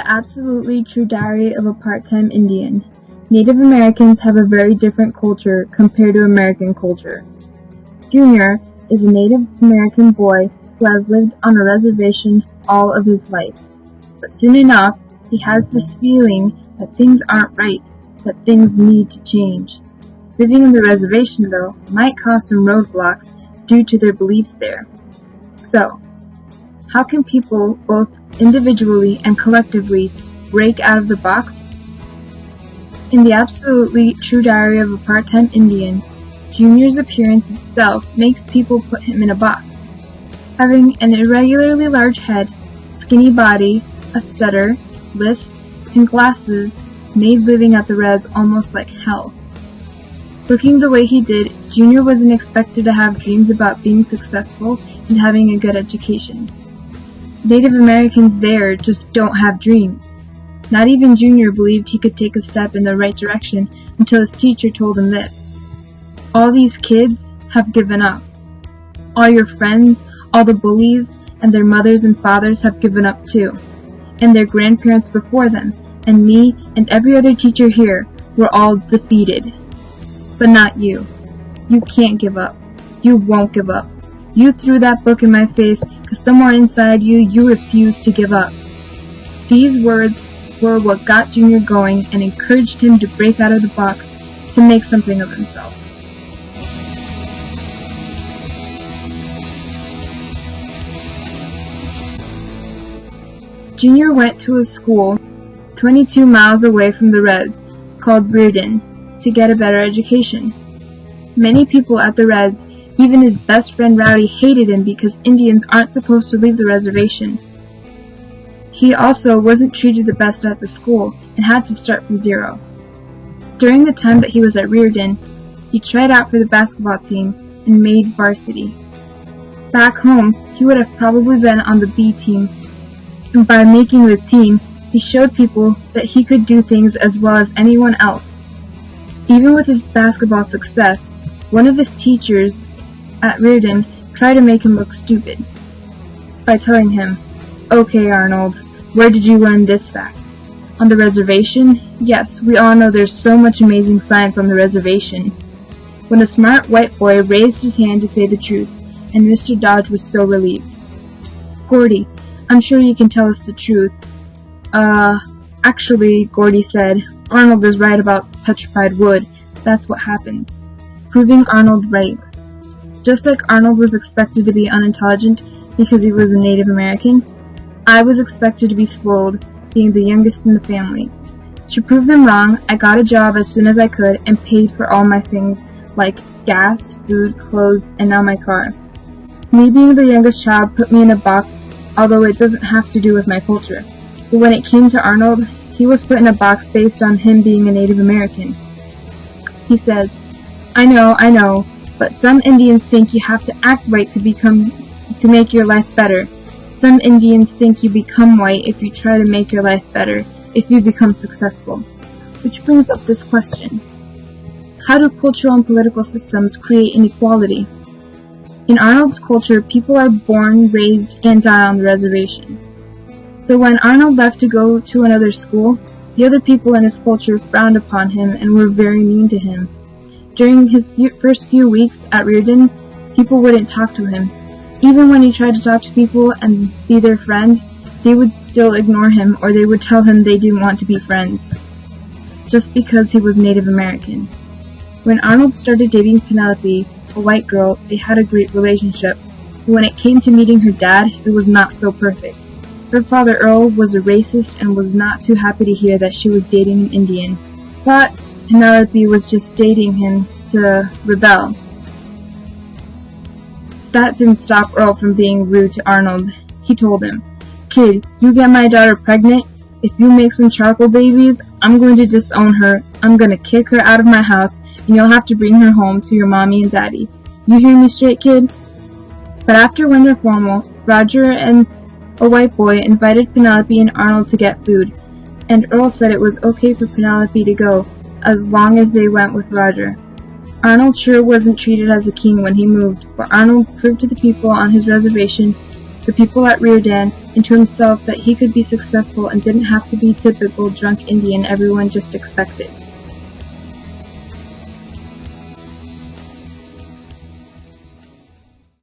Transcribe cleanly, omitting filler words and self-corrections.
The absolutely true diary of a part-time Indian. Native Americans have a very different culture compared to American culture. Junior is a Native American boy who has lived on a reservation all of his life. But soon enough, he has this feeling that things aren't right, that things need to change. Living on the reservation, though, might cause some roadblocks due to their beliefs there. So, how can people, both individually and collectively, break out of the box? In the absolutely true diary of a part-time Indian, Junior's appearance itself makes people put him in a box. Having an irregularly large head, skinny body, a stutter, lisp, and glasses made living at the res almost like hell. Looking the way he did, Junior wasn't expected to have dreams about being successful and having a good education. Native Americans there just don't have dreams. Not even Junior believed he could take a step in the right direction until his teacher told him this. All these kids have given up. All your friends, all the bullies, and their mothers and fathers have given up too. And their grandparents before them, and me, and every other teacher here were all defeated. But not you. You can't give up. You won't give up. You threw that book in my face because somewhere inside you refused to give up. These words were what got Junior going and encouraged him to break out of the box to make something of himself. Junior went to a school 22 miles away from the res called Reardon to get a better education. Many people at the res, even his best friend Rowdy, hated him because Indians aren't supposed to leave the reservation. He also wasn't treated the best at the school and had to start from zero. During the time that he was at Reardon, he tried out for the basketball team and made varsity. Back home, he would have probably been on the B team, and by making the team, he showed people that he could do things as well as anyone else. Even with his basketball success, one of his teachers at Reardon tried to make him look stupid by telling him, "Okay, Arnold, where did you learn this fact? On the reservation? Yes, we all know there's so much amazing science on the reservation." When a smart white boy raised his hand to say the truth, and Mr. Dodge was so relieved. "Gordy, I'm sure you can tell us the truth." Actually, Gordy said, "Arnold is right about petrified wood. That's what happens." Proving Arnold right. Just like Arnold was expected to be unintelligent because he was a Native American, I was expected to be spoiled, being the youngest in the family. To prove them wrong, I got a job as soon as I could and paid for all my things, like gas, food, clothes, and now my car. Me being the youngest child put me in a box, although it doesn't have to do with my culture. But when it came to Arnold, he was put in a box based on him being a Native American. He says, I know, but some Indians think you have to act white to make your life better. Some Indians think you become white if you try to make your life better, if you become successful." Which brings up this question. How do cultural and political systems create inequality? In Arnold's culture, people are born, raised, and die on the reservation. So when Arnold left to go to another school, the other people in his culture frowned upon him and were very mean to him. During his first few weeks at Reardon, people wouldn't talk to him. Even when he tried to talk to people and be their friend, they would still ignore him, or they would tell him they didn't want to be friends, just because he was Native American. When Arnold started dating Penelope, a white girl, they had a great relationship, but when it came to meeting her dad, it was not so perfect. Her father Earl was a racist and was not too happy to hear that she was dating an Indian. Thought Penelope was just dating him to rebel. That didn't stop Earl from being rude to Arnold. He told him, "Kid, you get my daughter pregnant? If you make some charcoal babies, I'm going to disown her. I'm going to kick her out of my house, and you'll have to bring her home to your mommy and daddy. You hear me straight, kid?" But after winter formal, Roger and a white boy invited Penelope and Arnold to get food, and Earl said it was okay for Penelope to go, as long as they went with Roger. Arnold sure wasn't treated as a king when he moved, but Arnold proved to the people on his reservation, the people at Reardon, and to himself that he could be successful and didn't have to be typical drunk Indian everyone just expected.